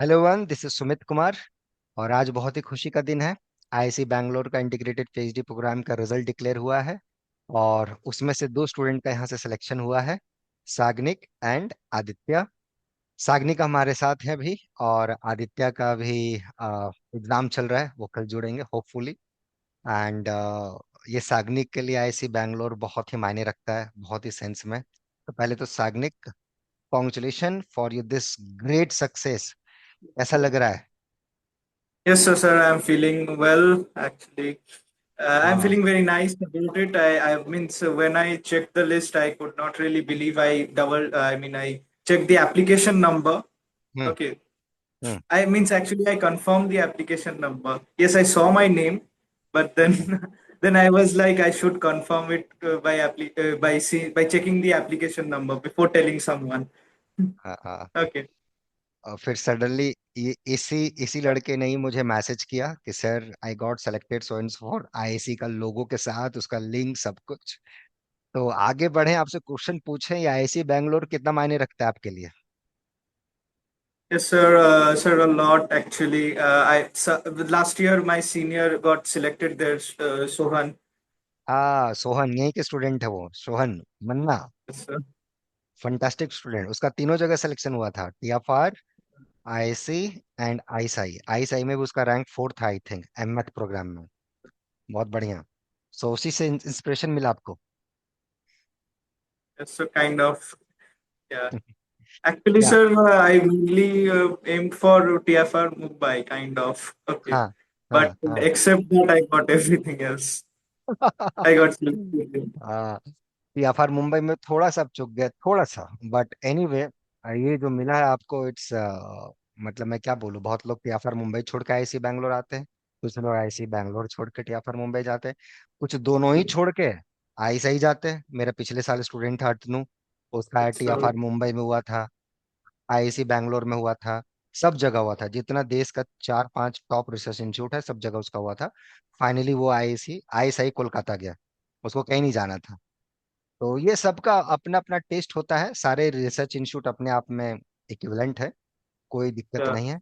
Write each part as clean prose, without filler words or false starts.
Hello one, this is Sumit Kumar. और आज बहुत ही खुशी का दिन है। आईआईसी बैंगलोर का इंटीग्रेटेड पीएचडी प्रोग्राम का रिजल्ट डिक्लेयर हुआ है। और उसमें से दो स्टूडेंट का यहाँ से सिलेक्शन हुआ है, साग्निक एंड आदित्य। साग्निक हमारे साथ है अभी, और आदित्य का भी एग्जाम चल रहा है, वो कल जुड़ेंगे होपफुली। एंड ये साग्निक के लिए आईआईसी बैंगलोर बहुत ही मायने रखता है, बहुत ही सेंस में। तो पहले तो Sagnik, congratulation for you this great success. ऐसा लग रहा है? Yes, sir. I'm feeling well, actually. I'm हाँ। feeling very nice about it. I mean, so when I checked the list, I could not really believe I checked the application number. Hmm. Okay. Hmm. Actually, I confirmed the application number. Yes, I saw my name, but then, then I was like, I should confirm it by checking the application number before telling someone. हाँ हाँ। Okay. और फिर suddenly ये इसी लड़के ने ही मुझे message किया कि sir I got selected so and for IIC का लोगो के साथ उसका लिंक सब कुछ। तो आगे बढ़े, आपसे क्वेश्चन पूछें, ये आईआईसी बैंगलोर कितना मायने रखता है आपके लिए? Yes, sir. Sir, a lot actually. Last year my senior got selected there, Sohan. हाँ, सोहन यहीं के स्टूडेंट है, वो सोहन मन्ना। Yes, sir. फंटास्टिक स्टूडेंट, उसका तीनों जगह सिलेक्शन हुआ था, TFR, IIC and ISI. ISI में भी उसका रैंक फोर्थ था आई थिंक, एमएथ प्रोग्राम में। बहुत बढ़िया। सो उसी से इंस्पिरेशन मिला आपको? Yes, sir. Kind of. Yeah. Actually, या। sir, I mainly aimed for TFR Mumbai, kind of. Okay. हाँ But हाँ हाँ। except that, I got everything else. I got selected. हाँ, या फिर मुंबई में थोड़ा सा आप चूक गए, थोड़ा सा। बट एनीवे, ये जो मिला है आपको, इट्स मतलब मैं क्या बोलूँ, बहुत लोग या फिर मुंबई छोड़ के आईसी बैंगलोर आते हैं, कुछ लोग आईसी बैंगलोर छोड़ के या फिर मुंबई जाते हैं, कुछ दोनों ही छोड़ के आई सही जाते हैं। मेरा पिछले साल स्टूडेंट था अतनु, उसका आईटी या So, फिर मुंबई में हुआ था, आईआईसी बैंगलोर में हुआ था, सब जगह हुआ था। जितना देश का चार पांच टॉप रिसर्च इंस्टीट्यूट है, सब जगह उसका हुआ था। फाइनली वो आईआईसी आईएसआई कोलकाता गया, उसको कहीं नहीं जाना था। तो ये सबका अपना अपना टेस्ट होता है, सारे रिसर्च इंस्टीट्यूट अपने आप में इक्विवेलेंट है, कोई दिक्कत yeah. नहीं है।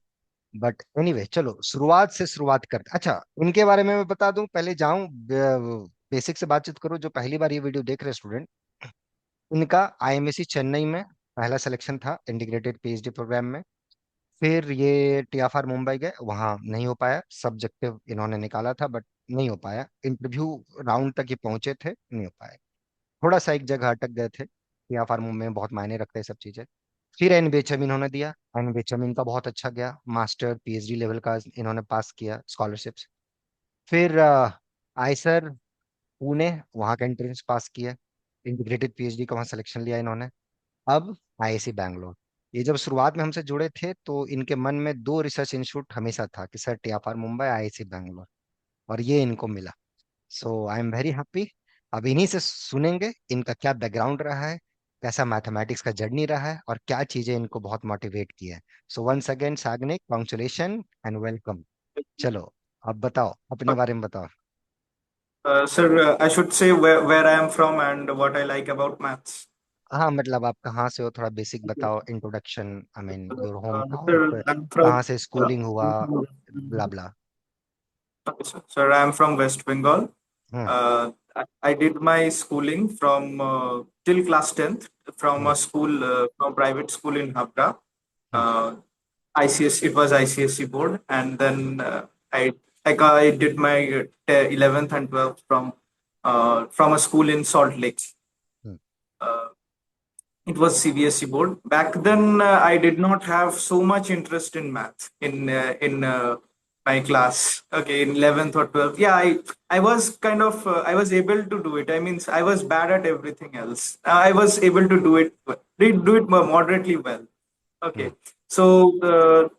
बट एनीवे, चलो शुरुआत से शुरुआत करते। अच्छा, इनके बारे में मैं बता दूं, पहले जाऊं बेसिक से बातचीत करूं। जो पहली बार ये वीडियो देख रहे स्टूडेंट, इनका आईएमएसी चेन्नई में पहला सिलेक्शन था इंटीग्रेटेड पीएचडी प्रोग्राम में। फिर ये टीएफआर मुंबई गए, वहां नहीं हो पाया, सब्जेक्टिव इन्होंने निकाला था बट नहीं हो पाया, इंटरव्यू राउंड तक ये पहुंचे थे, नहीं हो पाया। थोड़ा सा एक जगह अटक गए थे। टीएफआर मुंबई में बहुत मायने रखते हैं सब चीजें। फिर एनबीएचएम इन्होंने दिया, एनबीएचएम इनका बहुत अच्छा गया, मास्टर पीएचडी लेवल का इन्होंने पास किया स्कॉलरशिप्स। फिर आईसर पुणे, वहाँ का एंट्रेंस पास किया, इंटीग्रेटेड पीएचडी का वहाँ सिलेक्शन लिया इन्होंने। अब आईआईसी बैंगलोर। ये जब शुरुआत में हमसे जुड़े थे तो इनके मन में दो रिसर्च इंस्टीट्यूट हमेशा था कि sir TFR Mumbai, IIC Bangalore, और ये इनको मिला। सो आई एम वेरी हैप्पी। अब इन्हीं से सुनेंगे इनका क्या बैकग्राउंड रहा है, कैसा मैथमेटिक्स का जर्नी रहा है, और क्या चीजें इनको बहुत मोटिवेट की है। So once again Sagnik, congratulation and welcome. चलो, अब बताओ, अपने बारे में बताओ। Sir, I should say where I am from and what I like about maths. हाँ, मतलब आप कहाँ से हो, थोड़ा बेसिक बताओ, introduction, I mean your home town, Sir, I'm कहाँ from. से स्कूलिंग हुआ, ब्ला ब्ला। Okay, sir, I'm from West Bengal. Hmm. I did my schooling from till class 10th from hmm. a school, from private school in Habra. Hmm. Uh, ICS, it was ICSE board, and then I did my 11th and 12th from a school in Salt Lake. Hmm. Uh, it was CBSE board. Back then, I did not have so much interest in math in my class. Okay, in 11th or 12th. Yeah, I was kind of I was able to do it. I mean, I was bad at everything else. I was able to do it moderately well. Hmm. Okay, so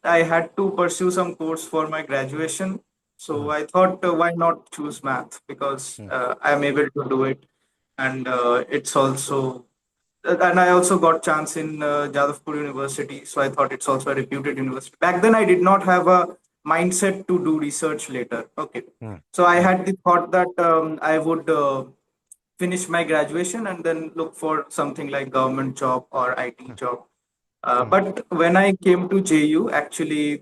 I had to pursue some course for my graduation. So hmm. I thought, why not choose math because hmm. I'm able to do it, and it's also and I also got chance in Jadavpur University. So I thought it's also a reputed university. Back then, I did not have a mindset to do research later. Okay, hmm. so I hmm. had the thought that I would finish my graduation and then look for something like government job or IT job. Hmm. But when I came to JU, actually,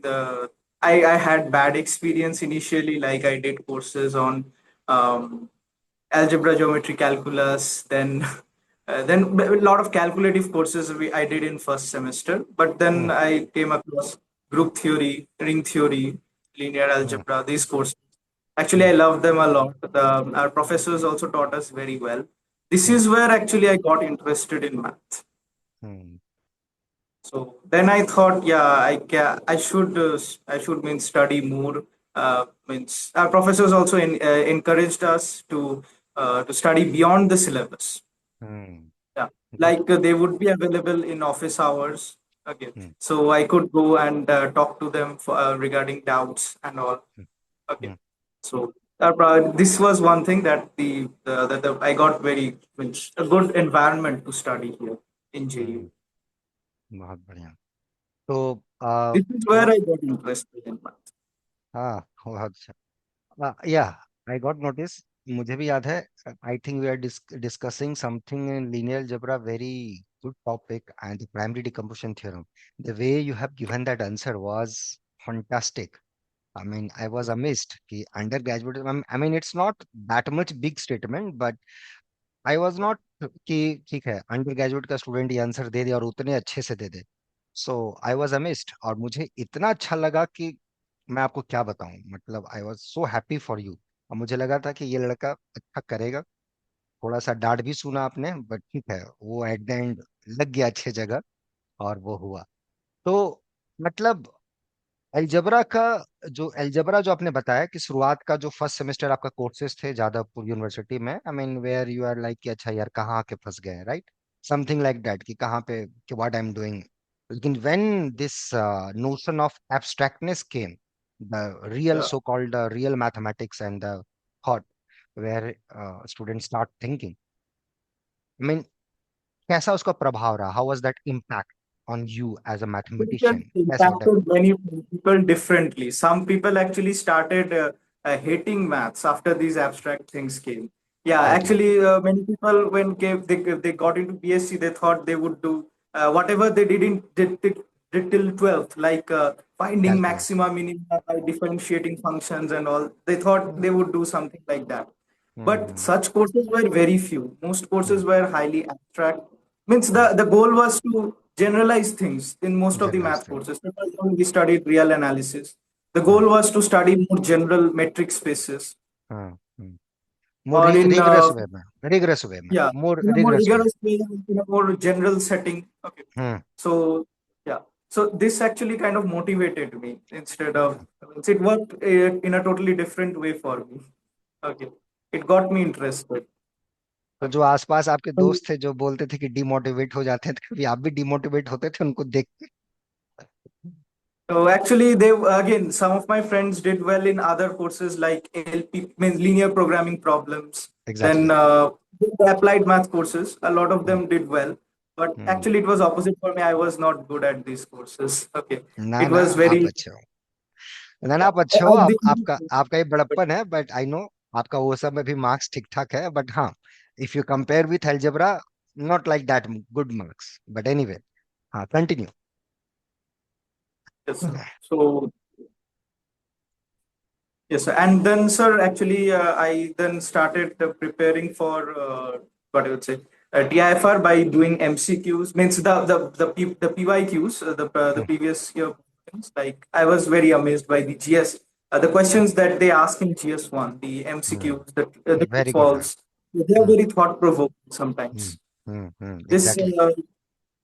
I had bad experience initially. Like I did courses on um, algebra, geometry, calculus, then then a lot of calculative courses I did in first semester. But then Hmm. I came across group theory, ring theory, linear Hmm. algebra. These courses, actually, Hmm. I love them a lot. Our professors also taught us very well. This Hmm. is where actually I got interested in math. Hmm. So then I thought, yeah, I should mean study more. Means our professors also encouraged us to study beyond the syllabus. Hmm. Yeah, Good. like they would be available in office hours. Okay, Hmm. so I could go and talk to them regarding doubts and all. Hmm. Okay, Hmm. so this was one thing that the I got very means a good environment to study here in Hmm. JU. बहुत बढ़िया. तो This is where I got interested in math. हाँ, बहुत अच्छा. या, I got notice. मुझे भी याद है. I think we are discussing something in linear algebra, very good topic, and the primary decomposition theorem. The way you have given that answer was fantastic. I mean, I was amazed कि undergraduate. I mean, it's not that much big statement, but I was not कि ठीक है, undergraduate का student ये answer दे दे और उतने अच्छे से दे दे. So I was amazed, और मुझे इतना अच्छा लगा कि मैं आपको क्या बताऊं. मतलब I was so happy for you. और मुझे लगा था कि ये लड़का अच्छा करेगा. थोड़ा सा डांट भी सुना आपने, बट ठीक है, वो एट द एंड लग गया अच्छे जगह, और वो हुआ. तो मतलब अलजबरा का जो आपने बताया कि शुरुआत का जो फर्स्ट सेमेस्टर आपका कोर्सेज थे जादवपुर यूनिवर्सिटी में, I mean where you are like कि अच्छा यार कहाँ आके फंस गए, राइट? समथिंग लाइक दैट कि कहाँ पे, कि व्हाट आई एम डूइंग. लेकिन when this notion of abstractness came, the real Yeah. So called real mathematics and the thought where student start thinking, I mean कैसा उसका प्रभाव रहा? How was that impact on you as a Think that mathematician? कैसा होता impacted many people differently. Some people actually started hating maths after these abstract things came. Yeah, है? Okay. actually, many people when they got into BSc, they thought they would do whatever they did till 12th, like finding calculus. maxima, minima by differentiating functions and all. They thought they would do something like that. But hmm. such courses were very few. Most hmm. courses were highly abstract. Means hmm. the goal was to generalize things in most of the generalize math thing. courses. Suppose when we studied real analysis. The हाँ. goal was to study more general metric spaces. हाँ. More Or in rigorous way में. Rigorous way में. yeah, more in a more rigorous way. rigorous way, in a more general setting. Okay. Hmm. So yeah. So this actually kind of motivated me instead of hmm. it worked in a totally different way for me. Okay. It got me interested. तो Okay. जो आसपास आपके So दोस्त थे जो बोलते थे कि डिमोटिवेट हो जाते थे, कभी आप भी डिमोटिवेट होते थे उनको देख के? So actually, they again some of my friends did well in other courses like LP, means linear programming problems. Then exactly. the applied math courses, a lot of hmm. them did well. But hmm. actually, it was opposite for me. I was not good at these courses. Okay, ना it ना, was आप very अच्छे हो. ना ना, yeah. आप अच्छे हो. I did, आपका आपका ये बड़प्पन है, बट आई नो आपका वो सब में भी मार्क्स ठीक ठाक है, बट हाँ, if you compare with algebra, not like that good marks, but anyway. हाँ, continue. yes, sir. So yes, sir. And then, sir, actually, I then started preparing for what I would say TIFR by doing MCQs. Means the PYQs, the previous year questions. Like I was very amazed by the GS, the questions that they ask in GS1, the MCQs, the true very good man. false. They are very thought provoking sometimes. This exactly.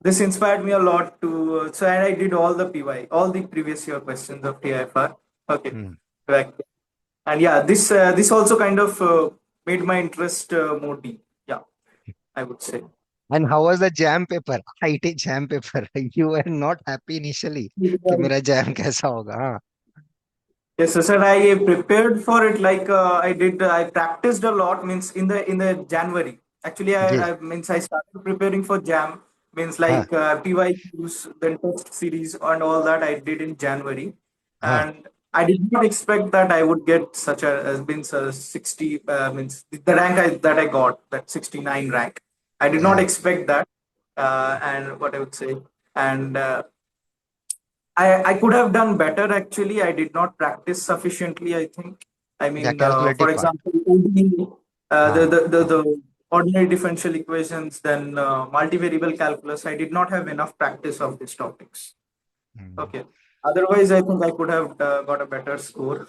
this inspired me a lot to. So and I did all the PY, all the previous year questions of TIFR. Okay, right. And yeah, this also kind of made my interest more deep. Yeah, I would say. And how was the jam paper? IT jam paper. You were not happy initially कि मेरा jam कैसा होगा. हाँ. Yes, so sir, I prepared for it like I did. I practiced a lot. Means in the January. Actually, जी. I started preparing for Jam. Means हाँ. like PYQs, then test series and all that I did in January, हाँ. and I did not expect that I would get such a means 60 means the rank that I got, that 69 rank. I did not हाँ. expect that, and what I would say. and I could have done better actually. I did not practice sufficiently, I think. I या mean, calculative for part. example, ODE, हाँ. the ordinary differential equations, then multivariable calculus. I did not have enough practice of these topics. Hmm. Okay. Otherwise, I think I could have got a better score.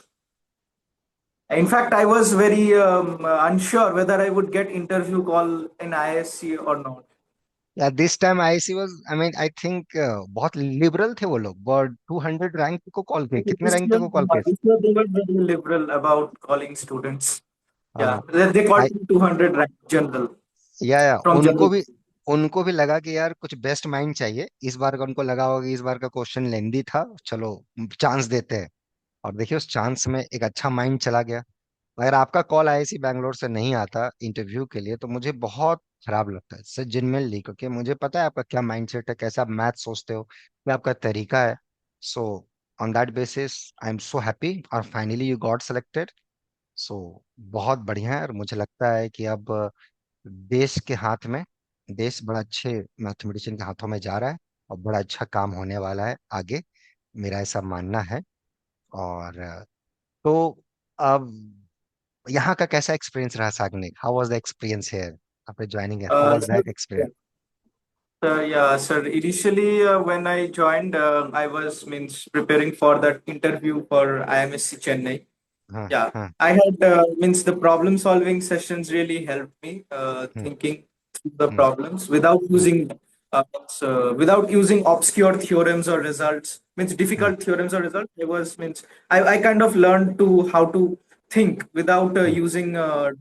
In fact, I was very unsure whether I would get interview call in ISC or not. या this time IC was, I mean I think बहुत liberal थे वो लोग, बहुत 200 rank को call किए, कितने This rank तक year, को कॉल किए. this year they were very liberal about calling students. Yeah, हाँ. they called I. me 200 rank general या from उनको general. भी, उनको भी लगा कि यार कुछ बेस्ट माइंड चाहिए इस बार का, उनको लगा होगा कि इस बार का क्वेश्चन लेंदी था, चलो चांस देते हैं. और देखिए उस चांस में एक अच्छा माइंड चला गया. अगर आपका कॉल आईआईसी बैंगलोर से नहीं आता इंटरव्यू के लिए तो मुझे बहुत खराब लगता है सर, जेन्युइनली, क्योंकि मुझे पता है आपका क्या माइंडसेट है, कैसे आप मैथ सोचते हो, क्या आपका तरीका है. So on that basis I am so happy और फाइनली यू गॉट सेलेक्टेड. सो बहुत बढ़िया है, और मुझे लगता है कि अब देश के हाथ में, देश बड़ा अच्छे मैथमेटिशियन के हाथों में जा रहा है, और बड़ा अच्छा काम होने वाला है आगे, मेरा ऐसा मानना है. और तो अब यहाँ का कैसा एक्सपीरियंस रहा Sagnik, how was the experience here after joining, how was Sir, that experience. yeah, sir. Initially, when I joined, I was means preparing for that interview for IMSC Chennai. हाँ. Yeah, हाँ. I had means the problem solving sessions really helped me hmm. thinking through the hmm. problems without hmm. using without using obscure theorems or results. Means hmm. difficult theorems or results. I was means I kind of learned to how to think without hmm. using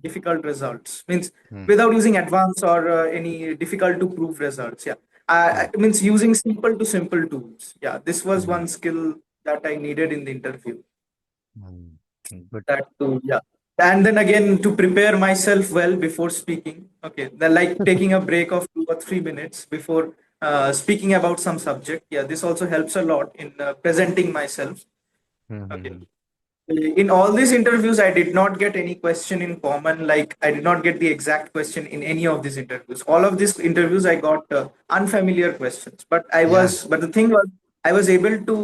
difficult results. Means hmm. without using advanced or any difficult to prove results. Yeah, hmm. I means using simple to simple tools. Yeah, this was hmm. one skill that I needed in the interview. Good. That too, yeah. And then again, to prepare myself well before speaking. Okay, like taking a break of 2 or 3 minutes before speaking about some subject. Yeah, this also helps a lot in presenting myself. Okay. In all these interviews, I did not get any question in common. Like I did not get the exact question in any of these interviews. All of these interviews, I got unfamiliar questions. या. But the thing was, I was able to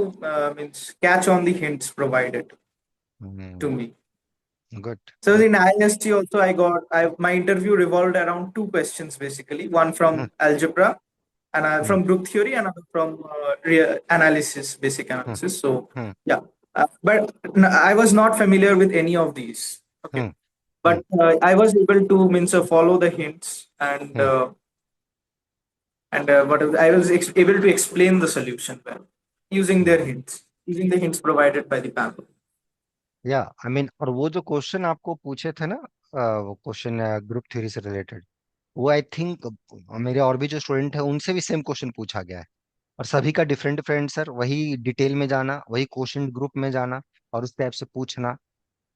means catch on the hints provided to me. Good. So good. in IST also my interview revolved around two questions basically, one from algebra and from group theory, and another from analysis, basic analysis. So yeah, but I was not familiar with any of these. Okay, but I was able to means follow the hints and what I was able to explain the solution well using the hints provided by the panel. या I mean, और वो जो question आपको पूछे थे ना, वो question group theory से रिलेटेड, वो आई थिंक मेरे और भी जो स्टूडेंट है उनसे भी सेम क्वेश्चन पूछा गया है. और सभी का डिफरेंट डिफरेंट सर, वही डिटेल में जाना, वही क्वेश्चन ग्रुप में जाना और उस टाइप से पूछना.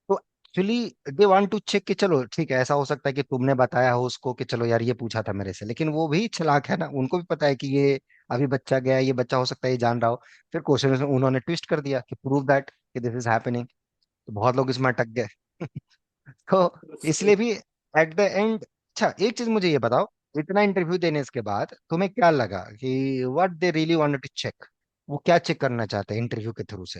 तो actually they want to check कि चलो ठीक है, ऐसा हो सकता है कि तुमने बताया हो उसको कि चलो यार ये पूछा था मेरे से, लेकिन वो भी चालाक है ना, उनको भी पता है कि ये अभी बच्चा गया है, ये बच्चा हो सकता है ये जान रहा हो. फिर क्वेश्चन में उन्होंने ट्विस्ट कर दिया कि प्रूव दैट कि दिस इज हैपनिंग. तो बहुत लोग इसमें अटक गए. तो इसलिए भी एट द एंड, अच्छा एक चीज मुझे ये बताओ, इतना इंटरव्यू देने के बाद तुम्हें क्या लगा कि what they really wanted to check, वो क्या चेक करना चाहते हैं इंटरव्यू के थ्रू से.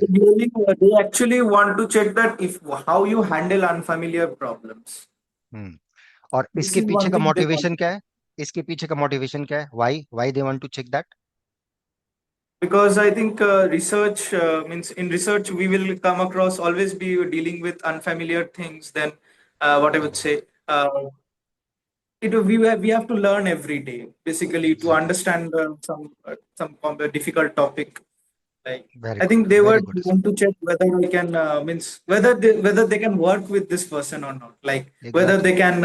They actually want to check that if how you handle unfamiliar problems. हम्म. और This इसके is पीछे one का thing they want मोटिवेशन क्या है, इसके पीछे का मोटिवेशन क्या है, why they want to check that. because I think research means in research we will come across always be dealing with unfamiliar things. Then what I would say, we have to learn every day basically to exactly. understand difficult topic. Like very I good, think they were very good. want to check whether they can means whether they can work with this person or not. Like whether exactly. they can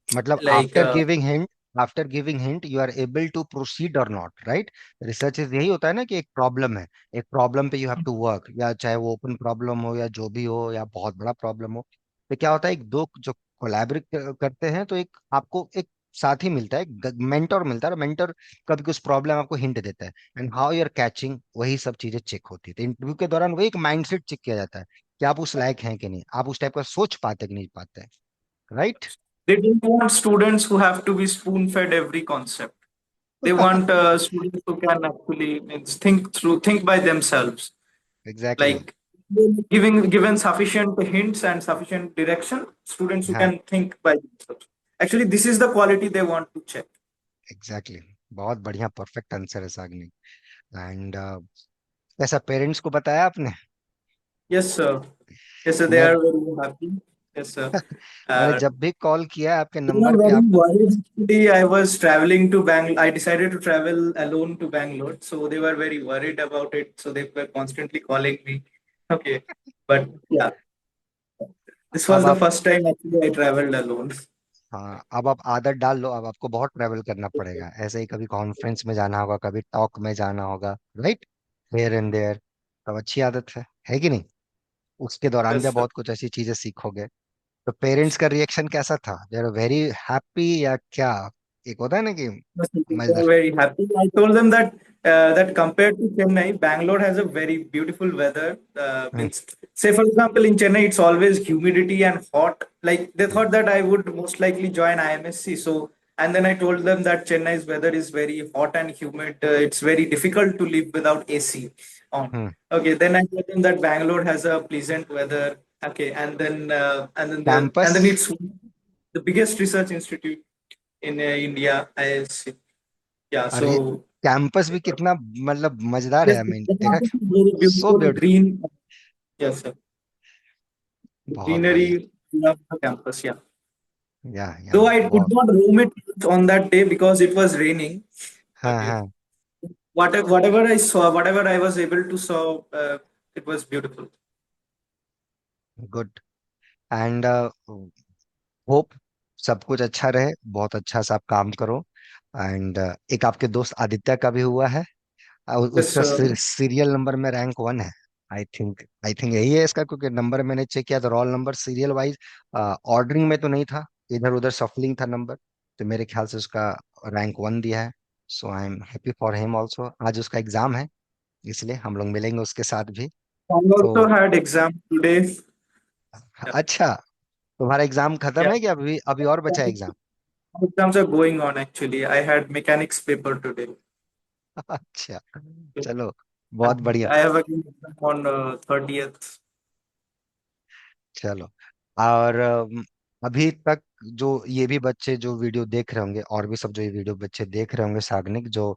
मतलब like after giving hint you are able to proceed और not, right. Research यही होता है ना कि एक problem है, एक प्रॉब्लम पे यू हैव टू वर्क, या चाहे वो ओपन प्रॉब्लम हो या जो भी हो या बहुत बड़ा प्रॉब्लम हो. तो क्या होता है, एक दो जो कोलैबोरेट करते हैं तो एक आपको एक साथी मिलता है, एक मेंटर मिलता है, और मेंटर कभी कुछ प्रॉब्लम आपको हिंट देता है, and how you are catching, वही सब चीजें चेक होती है. तो इंटरव्यू के दौरान वही एक माइंडसेट चेक किया जाता है कि आप उस लायक हैं कि नहीं, आप उस टाइप का सोच पाते कि नहीं पाते, right. they didn't want students who have to be spoon fed every concept. They want students who can actually means think by themselves, exactly exactly. like given sufficient hints and sufficient direction, students who हाँ can think by themselves. Actually, this is the quality they want to check. Exactly exactly. बहुत बढ़िया perfect answer है सागनी. And कैसा parents को बताया आपने? Yes, sir. Yes, sir. They मैं are very happy. Yes, sir. मैंने Uh, जब भी कॉल किया है आपके they were नंबर पे very आप. worried. Actually, I was traveling to Bangalore. I decided to travel alone to Bangalore, so they were very worried about it. So they were constantly calling me. Okay, but yeah, this अब was the आप. first time actually I traveled alone. हाँ अब आप आदत डाल लो, अब आपको बहुत ट्रेवल करना पड़ेगा. ऐसे ही कभी कॉन्फ्रेंस में जाना होगा, कभी टॉक में जाना होगा, राइट, हियर एंड देयर. तब अच्छी आदत है कि नहीं? उसके दौरान Yes, भी आप sir. बहुत कुछ ऐसी चीजें सीखोगे. तो पेरेंट्स का रिएक्शन कैसा था? दे आर वेरी हैप्पी या क्या? एक होता है ना कि Yes, they were मजेदार. very happy. I told them that compared to Chennai, Bangalore has a very beautiful weather. Hmm, Means, say for example, in Chennai, it's always humidity and hot. Like they hmm, thought that I would most likely join IMSC. So, and then I told them that Chennai's weather is very hot and humid. It's very difficult to live without AC on. Hmm. Okay, then I told them that Bangalore has a pleasant weather. Okay, and campus. then it's the biggest research institute in India. Yeah, अरे so campus भी कितना मतलब मजेदार है. yes, I mean the देखा. campus is very so beautiful, beautiful. green. Yes, sir. बहुत बढ़िया. Greenery around the campus. Yeah. या Though I could बहुत. not roam it on that day because it was raining. हाँ Okay. हाँ. Whatever I saw, whatever I was able to saw, it was beautiful. Good. And hope सब कुछ अच्छा रहे, बहुत अच्छा सा आप काम करो. एंड एक आपके दोस्त आदित्य का भी हुआ है. Yes, उसका sir. सीरियल नंबर में रैंक 1 है. आई थिंक यही है इसका, क्योंकि नंबर मैंने चेक किया तो roll number serial wise ordering में तो नहीं था, इधर उधर सफलिंग था नंबर. तो मेरे ख्याल से उसका रैंक 1 दिया है. So I am happy for him also. आज उसका एग्जाम है, इसलिए हम लोग मिलेंगे उसके साथ भी. I तो also had exam today. Yeah. अच्छा, तुम्हारा एग्जाम खत्म Yeah. है कि अभी अभी और बचा है exam? Exams are going on actually. I had mechanics paper today. अच्छा, चलो, बहुत बढ़िया. I have a exam on 30th. चलो. और अभी तक जो ये भी बच्चे जो वीडियो देख रहे होंगे, और भी सब जो ये वीडियो बच्चे देख रहे होंगे साग्निक, जो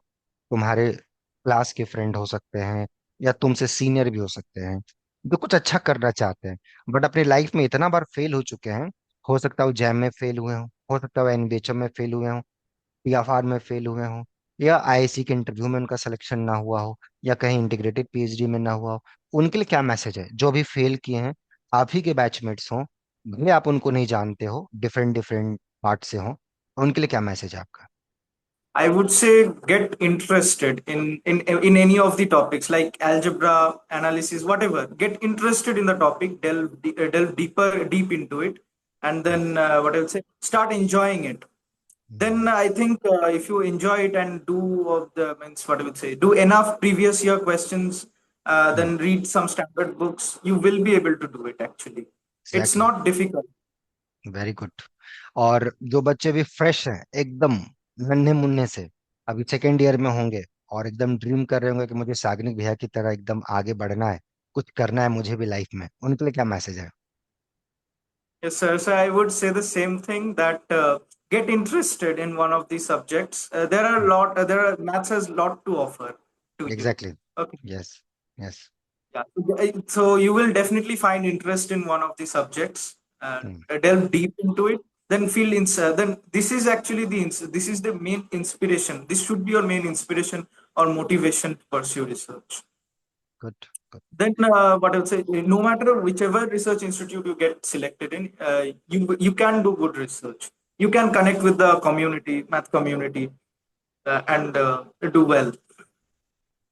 तुम्हारे क्लास के फ्रेंड हो सकते हैं या तुमसे सीनियर भी हो सकते हैं, जो कुछ अच्छा करना चाहते हैं बट अपनी लाइफ में इतना बार फेल हो चुके हैं. हो सकता है वो जैम में फेल हुए हों, हो सकता है वो एनबीएचएम में फेल हुए हों, पीएफआर में फेल हुए हों, या आईआईसी के इंटरव्यू में उनका सिलेक्शन ना हुआ हो, या कहीं इंटीग्रेटेड पीएचडी में ना हुआ हो. उनके लिए क्या मैसेज है जो अभी फेल किए हैं? आप ही के बैचमेट्स हों, भले आप उनको नहीं जानते हो, डिफरेंट डिफरेंट पार्ट से हों, उनके लिए क्या मैसेज है आपका? I would say get interested in any of the topics like algebra, analysis, whatever. Get interested in the topic, delve deep into it, and then what I would say, start enjoying it. Then I think if you enjoy it and do of the means what I would say, do enough previous year questions, then read some standard books, you will be able to do it. Actually, it's exactly. not difficult. Very good. और जो बच्चे भी fresh हैं एकदम, नन्हे मुन्ने से, अभी सेकेंड ईयर में होंगे और एकदम ड्रीम कर रहे होंगे कि मुझे सागनिक भैया की तरह एकदम आगे बढ़ना है, कुछ करना है मुझे भी लाइफ में, उनके लिए क्या मैसेज है? Yes, sir. So I would say the same thing that get interested in one of these subjects. There are a lot. There are maths has a lot to offer to you. Exactly. Okay. Yes. Yes. Yeah. So you will definitely find interest in one of the subjects. Delve deep into it. Then then this is actually this is the main inspiration. This should be your main inspiration or motivation to pursue research. Good. Good. Then what I would say, no matter whichever research institute you get selected in, you can do good research. You can connect with the community, math community, and do well.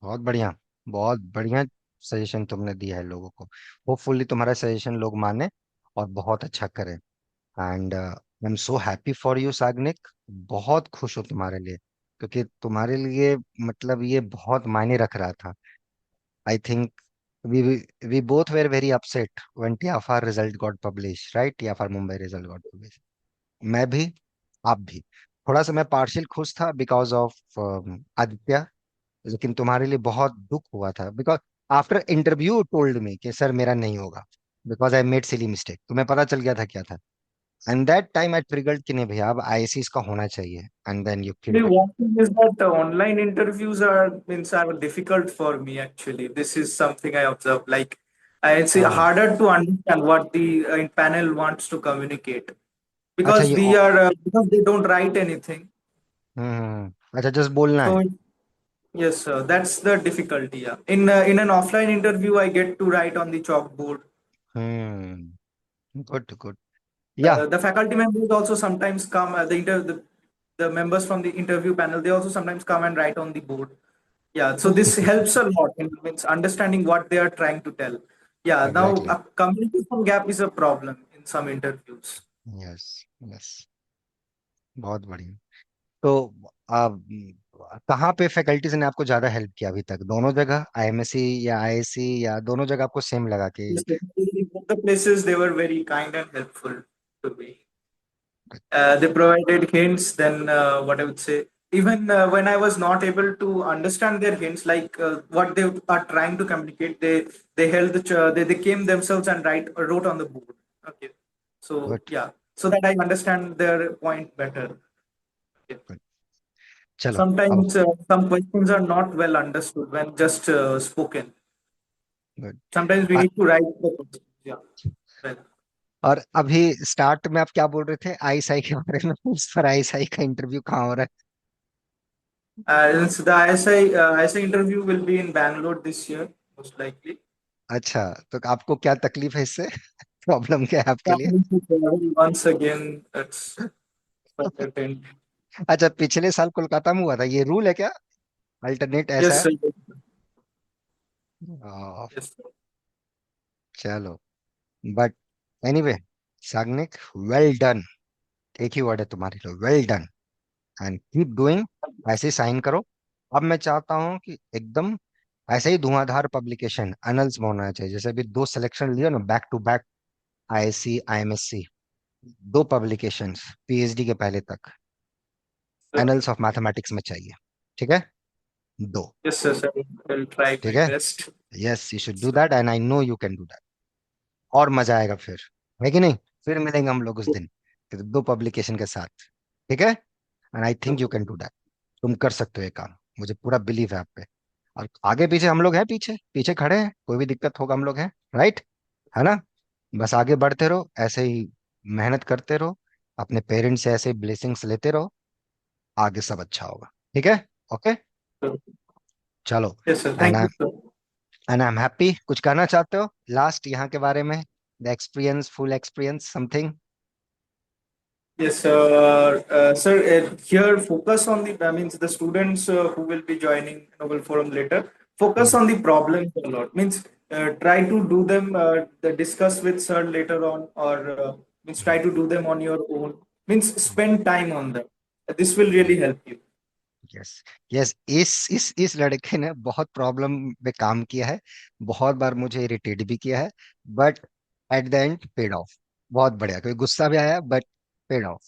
बहुत बढ़िया. बहुत बढ़िया suggestion तुमने दिया है लोगों को. Hopefully तुम्हारा सजेशन लोग माने और बहुत अच्छा करें. And I am so happy for you Sagnik. बहुत खुश हूँ तुम्हारे लिए, क्योंकि तुम्हारे लिए मतलब ये बहुत मायने रख रहा था. I think we we both were very upset when TFR result got publish, right? TFR Mumbai result got publish. मैं भी, आप भी. थोड़ा सा मैं पार्शियल खुश था बिकॉज ऑफ आदित्य, लेकिन तुम्हारे लिए बहुत दुख हुआ था because after interview told me कि सर मेरा नहीं होगा, because I made silly mistake. तुम्हें पता चल गया था क्या था, and that time I triggered कि नहीं भैया अब आईएससी का होना चाहिए, and then you killed it. One thing is that online interviews are difficult for me actually. This is something I observed. Like, it's हाँ। harder to understand what the panel wants to communicate अच्छा because ये because they don't write anything. अच्छा just बोलना है। So yes, sir, that's the difficulty. Yeah, in an offline interview, I get to write on the chalkboard. Good good. या The faculty members also sometimes come. The members from the interview panel, they also sometimes come and write on the board. Yeah, so this helps a lot in means understanding what they are trying to tell. Yeah, now exactly. a communication gap is a problem in some interviews. Yes yes, बहुत बढ़िया। तो आप कहाँ पे faculties ने आपको ज्यादा help किया अभी तक, दोनों जगह आईएमएससी या आईएससी, या दोनों जगह आपको सेम लगा कि? Yes, in both the places they were very kind and helpful to me. They provided hints. Then what I would say, even when I was not able to understand their hints, like what they are trying to communicate, they held they came themselves and wrote on the board. Okay, so good yeah, so that I understand their point better. Okay. Good. चलो अब Sometimes some questions are not well understood when just spoken. Good. Sometimes we need to write the questions. Yeah. Well, और अभी start में आप क्या बोल रहे थे आईएसआई के बारे में, उस पर आईएसआई का इंटरव्यू कहाँ हो रहा since the ISI interview will be in Bangalore this year, most likely. है? अच्छा, तो आपको क्या तकलीफ है इससे? प्रॉब्लम क्या है आपके लिए? Traveling to travel once again, that's quite a thing. अच्छा, पिछले साल कोलकाता में हुआ था, ये रूल है क्या? अल्टरनेट ऐसा Yes, है? sir. आ, Yes, sir. चलो, but anyway, Sagnik, well done. एक ही वर्ड है तुम्हारे लिए, well done, and keep doing. ऐसे ही साइन करो। अब मैं चाहता हूँ कि एकदम ऐसे ही धुआंधार पब्लिकेशन अनल्स में होना चाहिए, जैसे अभी दो सिलेक्शन लिया ना बैक टू बैक, आईएससी आईएमएससी, दो पब्लिकेशंस पीएचडी के पहले तक Sir. एनल्स ऑफ मैथमेटिक्स में चाहिए। ठीक है, दो। Yes, sir. I'll try ठीक my है, best. Yes you should do that and I know you can do that. और मजा आएगा फिर, है कि नहीं? फिर मिलेंगे हम लोग उस दिन, फिर दो पब्लिकेशन के साथ। ठीक है, and I think you can do that. तुम कर सकते हो ये काम, मुझे पूरा बिलीव है आप पे। और आगे पीछे हम लोग हैं, पीछे पीछे खड़े हैं, कोई भी दिक्कत होगा हम लोग हैं, राइट? है ना? बस आगे बढ़ते रहो ऐसे ही, मेहनत करते रहो, अपने पेरेंट्स से ऐसे ब्लेसिंग्स लेते रहो, आगे सब अच्छा होगा। ठीक है, ओके, Sir. चलो। Yes, sir. And Thank I you, sir. And I am happy. कुछ कहना चाहते हो लास्ट यहाँ के बारे में, the experience, full experience, something? Yes, sir. Here, focus on the. I means the students who will be joining Nobel Forum later. Focus on the problems a lot. Means try to do them. Discuss with sir later on, or means try to do them on your own. Means spend time on them. This will really help you. Yes yes, इस लड़के ने बहुत problem पे काम किया है, बहुत बार मुझे इरिटेट भी किया है, but at the end paid of. बहुत बढ़िया, कोई गुस्सा भी आया बट पेड ऑफ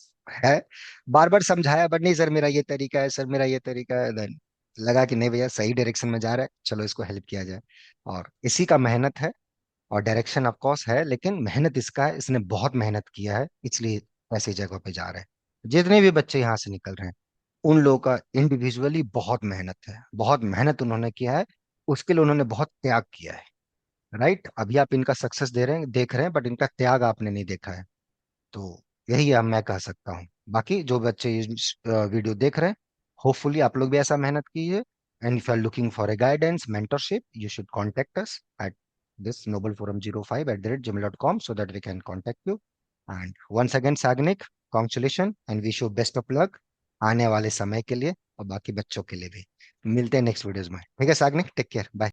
है। बार बार समझाया बट नहीं सर मेरा ये तरीका है, सर मेरा ये तरीका है, देन लगा कि नहीं भैया सही डायरेक्शन में जा रहा है, चलो इसको हेल्प किया जाए। और इसी का मेहनत है, और डायरेक्शन ऑफ कोर्स है, लेकिन मेहनत इसका है, इसने बहुत मेहनत किया है, इसलिए ऐसी जगह पे जा रहे हैं। जितने भी बच्चे यहाँ से निकल रहे हैं उन लोगों का इंडिविजुअली बहुत मेहनत है, बहुत मेहनत उन्होंने किया है, उसके लिए उन्होंने बहुत त्याग किया है। राइट, अभी आप इनका सक्सेस दे रहे हैं, देख रहे हैं, बट इनका त्याग आपने नहीं देखा है। तो यही अब मैं कह सकता हूँ। बाकी जो बच्चे इस वीडियो देख रहे हैं, होपफुली आप लोग भी ऐसा मेहनत कीजिए, and if you are looking for a guidance mentorship you should contact us at this nobleforum05@gmail.com so that we can contact you. And once again Sagnik, congratulations and wish you best of luck आने वाले समय के लिए, और बाकी बच्चों के लिए भी। मिलते हैं नेक्स्ट वीडियोस में, ठीक है सागनिक, टेक केयर, बाय।